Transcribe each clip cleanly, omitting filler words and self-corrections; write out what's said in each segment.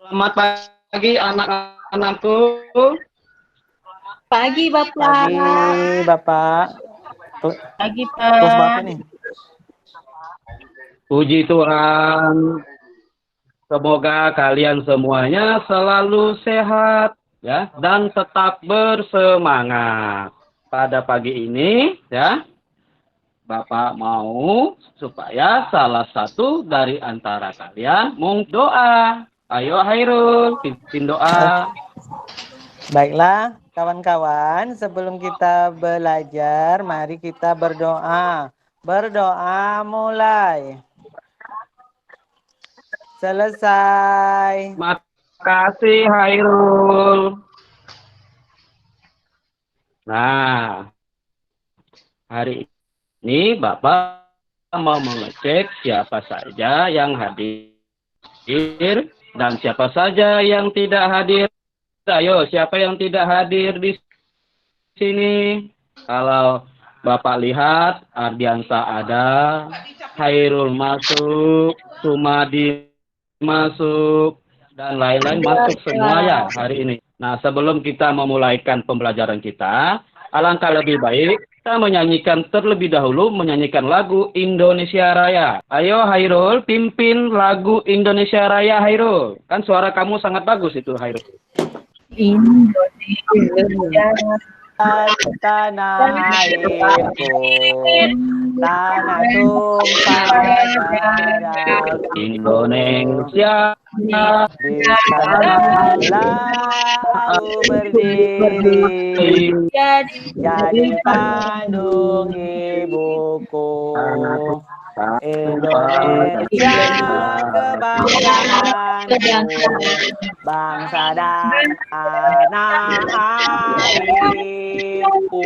Selamat pagi anak-anakku. Pagi, Bapak. Pagi, Bapak. Pagi, Tugas Bapak Pak. nih. Puji Tuhan. Semoga kalian semuanya selalu sehat ya dan tetap bersemangat. Pada pagi ini ya, Bapak mau supaya salah satu dari antara kalian doa. Ayo Hairul, pimpin doa. Baiklah, kawan-kawan, sebelum kita belajar, mari kita berdoa. Berdoa mulai. Selesai. Makasih Hairul. Nah, hari ini Bapak mau mengecek siapa saja yang hadir dan siapa saja yang tidak hadir. Ayo, siapa yang tidak hadir di sini? Kalau Bapak lihat, Ardiansa ada, Hairul masuk, Sumadi masuk, dan lain-lain masuk semua ya hari ini. Nah, sebelum kita memulaikan pembelajaran kita, alangkah lebih baik kita menyanyikan terlebih dahulu, menyanyikan lagu Indonesia Raya. Ayo Hairul, pimpin lagu Indonesia Raya Hairul. Kan suara kamu sangat bagus itu Hairul. Indonesia. Tanah airku, tanah tumpah darah Indonesia di sanalah aku berdiri, jadi kandung ibuku. Indonesia kebanggaanku, bangsa dan tanah airku.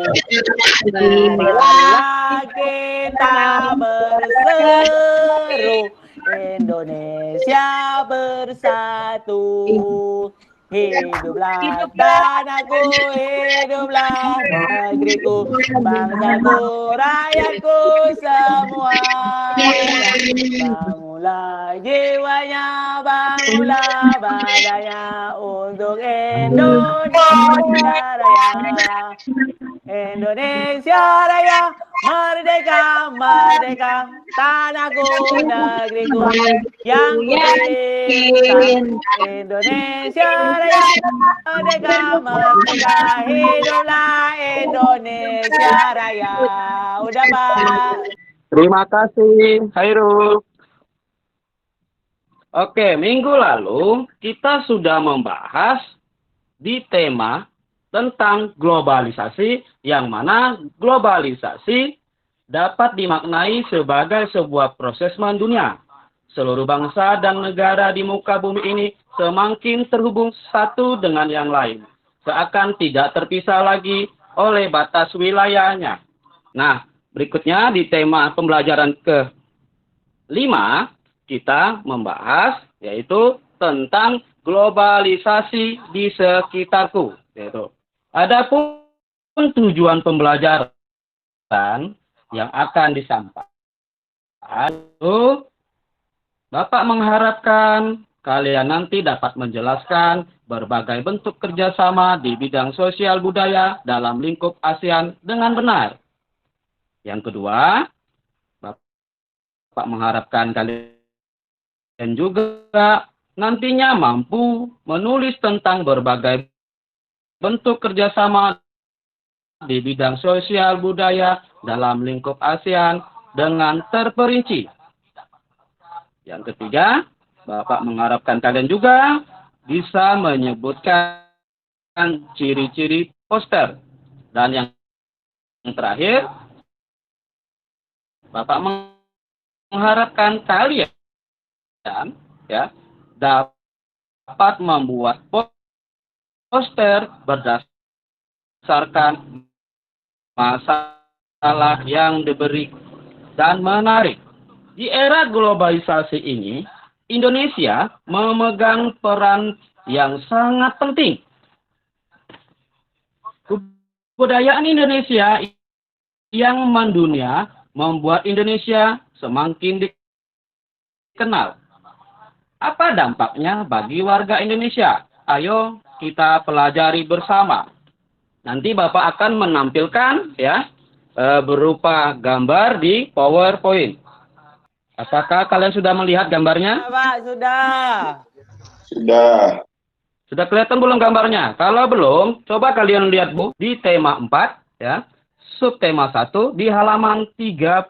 Marilah kita berseru, Indonesia bersatu. Hiduplah tanahku, hiduplah negeriku, bangsaku, rakyatku semuanya. Bangunlah jiwanya, bangunlah badannya untuk Indonesia Raya. Indonesia Raya, merdeka, merdeka, tanahku, negeriku yang kucinta. Indonesia Raya, merdeka, merdeka, hiduplah Indonesia Raya. Udah, Pak. Terima kasih, Hairul. Oke, minggu lalu kita sudah membahas di tema tentang globalisasi, yang mana globalisasi dapat dimaknai sebagai sebuah proses mendunia. Seluruh bangsa dan negara di muka bumi ini semakin terhubung satu dengan yang lain, seakan tidak terpisah lagi oleh batas wilayahnya. Nah, berikutnya di tema pembelajaran ke-5, kita membahas yaitu tentang globalisasi di sekitarku. Yaitu, adapun tujuan pembelajaran yang akan disampaikan, Bapak mengharapkan kalian nanti dapat menjelaskan berbagai bentuk kerjasama di bidang sosial budaya dalam lingkup ASEAN dengan benar. Yang kedua, Bapak mengharapkan kalian juga nantinya mampu menulis tentang berbagai bentuk kerjasama di bidang sosial budaya dalam lingkup ASEAN dengan terperinci. Yang ketiga, Bapak mengharapkan kalian juga bisa menyebutkan ciri-ciri poster. Dan yang terakhir, Bapak mengharapkan kalian ya dapat membuat poster berdasarkan masalah yang diberi dan menarik. Di era globalisasi ini, Indonesia memegang peran yang sangat penting. Kebudayaan Indonesia yang mendunia membuat Indonesia semakin dikenal. Apa dampaknya bagi warga Indonesia? Ayo kita pelajari bersama. Nanti Bapak akan menampilkan ya berupa gambar di PowerPoint. Apakah kalian sudah melihat gambarnya? Pak, sudah. Sudah. Sudah kelihatan belum gambarnya? Kalau belum, coba kalian lihat Bu di tema 4 ya. Subtema 1 di halaman 37.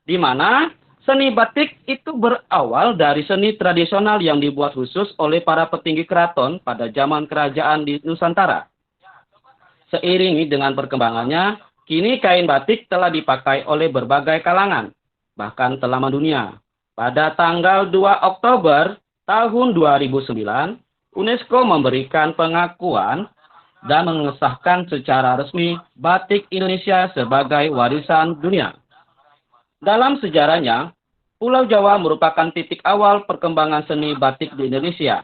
Di mana seni batik itu berawal dari seni tradisional yang dibuat khusus oleh para petinggi keraton pada zaman kerajaan di Nusantara. Seiringi dengan perkembangannya, kini kain batik telah dipakai oleh berbagai kalangan, bahkan telah mendunia. Pada tanggal 2 Oktober tahun 2009, UNESCO memberikan pengakuan dan mengesahkan secara resmi batik Indonesia sebagai warisan dunia. Dalam sejarahnya, Pulau Jawa merupakan titik awal perkembangan seni batik di Indonesia.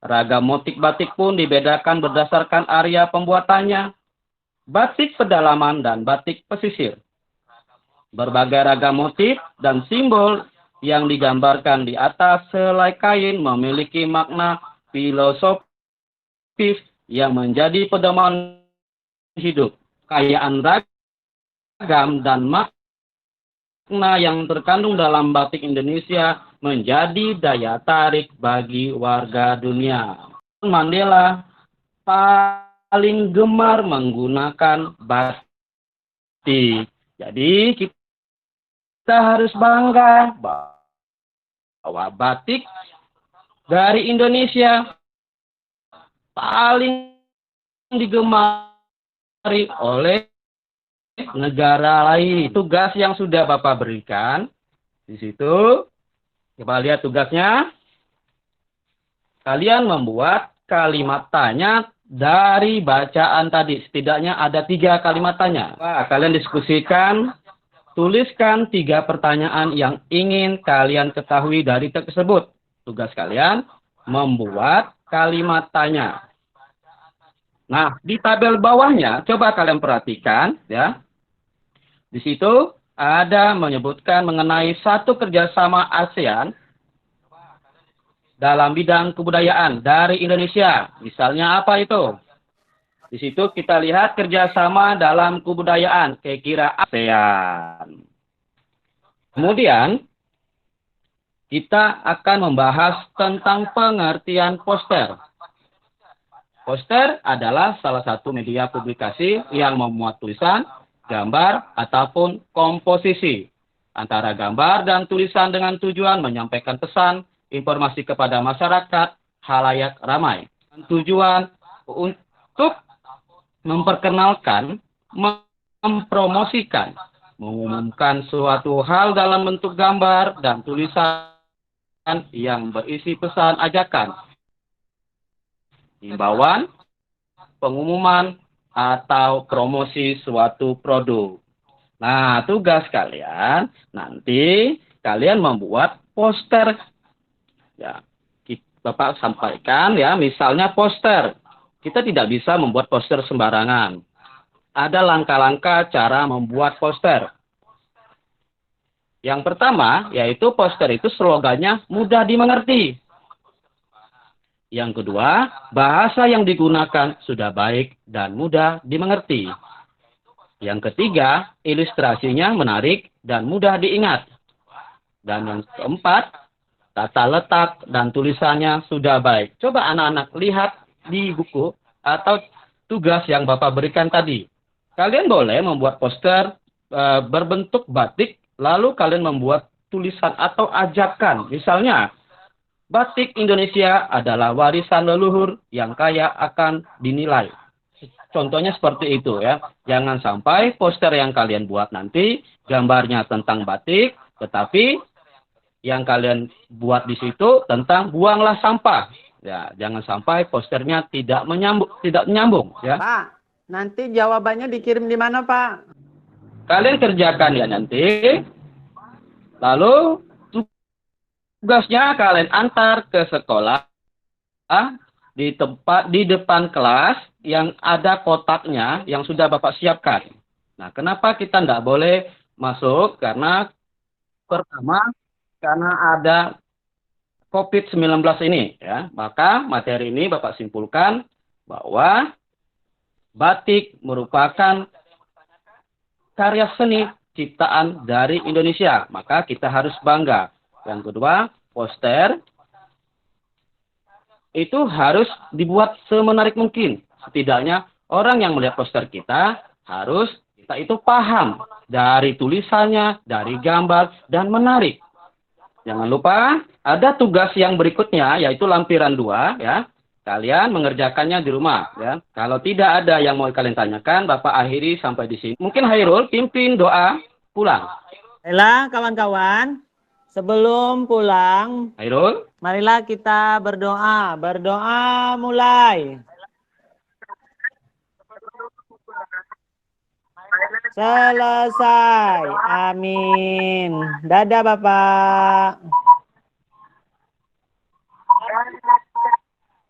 Ragam motif batik pun dibedakan berdasarkan area pembuatannya, batik pedalaman dan batik pesisir. Berbagai ragam motif dan simbol yang digambarkan di atas selai kain memiliki makna filosofis yang menjadi pedoman hidup. Kekayaan ragam dan makna yang terkandung dalam batik Indonesia menjadi daya tarik bagi warga dunia. Mandela paling gemar menggunakan batik. Jadi kita harus bangga bahwa batik dari Indonesia paling digemari oleh negara lain. Tugas yang sudah Bapak berikan di situ, coba lihat tugasnya. Kalian membuat kalimat tanya dari bacaan tadi. Setidaknya ada 3 kalimat tanya. Kalian diskusikan, tuliskan 3 pertanyaan yang ingin kalian ketahui dari teks tersebut. Tugas kalian membuat kalimat tanya. Nah, di tabel bawahnya, coba kalian perhatikan, ya. Di situ ada menyebutkan mengenai satu kerjasama ASEAN dalam bidang kebudayaan dari Indonesia. Misalnya apa itu? Di situ kita lihat kerjasama dalam kebudayaan, kira-kira ASEAN. Kemudian, kita akan membahas tentang pengertian poster. Poster adalah salah satu media publikasi yang memuat tulisan, gambar, ataupun komposisi antara gambar dan tulisan dengan tujuan menyampaikan pesan, informasi kepada masyarakat, halayak ramai. Tujuan untuk memperkenalkan, mempromosikan, mengumumkan suatu hal dalam bentuk gambar dan tulisan yang berisi pesan ajakan, himbauan, pengumuman, atau promosi suatu produk. Nah, tugas kalian nanti kalian membuat poster. Ya, Bapak sampaikan ya, misalnya poster. Kita tidak bisa membuat poster sembarangan. Ada langkah-langkah cara membuat poster. Yang pertama, yaitu poster itu slogannya mudah dimengerti. Yang kedua, bahasa yang digunakan sudah baik dan mudah dimengerti. Yang ketiga, ilustrasinya menarik dan mudah diingat. Dan yang keempat, tata letak dan tulisannya sudah baik. Coba anak-anak lihat di buku atau tugas yang Bapak berikan tadi. Kalian boleh membuat poster berbentuk batik, lalu kalian membuat tulisan atau ajakan. Misalnya, batik Indonesia adalah warisan leluhur yang kaya akan dinilai. Contohnya seperti itu ya. Jangan sampai poster yang kalian buat nanti gambarnya tentang batik, tetapi yang kalian buat di situ tentang buanglah sampah. Ya, jangan sampai posternya tidak menyambung ya. Pak, nanti jawabannya dikirim di mana, Pak? Kalian kerjakan ya nanti. Lalu tugasnya kalian antar ke sekolah di depan kelas yang ada kotaknya yang sudah Bapak siapkan. Nah, kenapa kita tidak boleh masuk? Karena pertama, karena ada COVID-19 ini, ya. Maka materi ini Bapak simpulkan bahwa batik merupakan karya seni ciptaan dari Indonesia. Maka kita harus bangga. Yang kedua, poster itu harus dibuat semenarik mungkin. Setidaknya orang yang melihat poster kita harus kita itu paham dari tulisannya, dari gambar, dan menarik. Jangan lupa ada tugas yang berikutnya yaitu lampiran 2 ya. Kalian mengerjakannya di rumah ya. Kalau tidak ada yang mau kalian tanyakan, Bapak akhiri sampai di sini. Mungkin Hairul pimpin doa pulang. Baiklah kawan-kawan, sebelum pulang, Hairul, marilah kita berdoa. Berdoa mulai. Selesai. Amin. Dadah Bapak.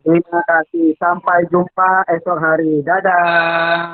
Terima kasih. Sampai jumpa esok hari. Dadah.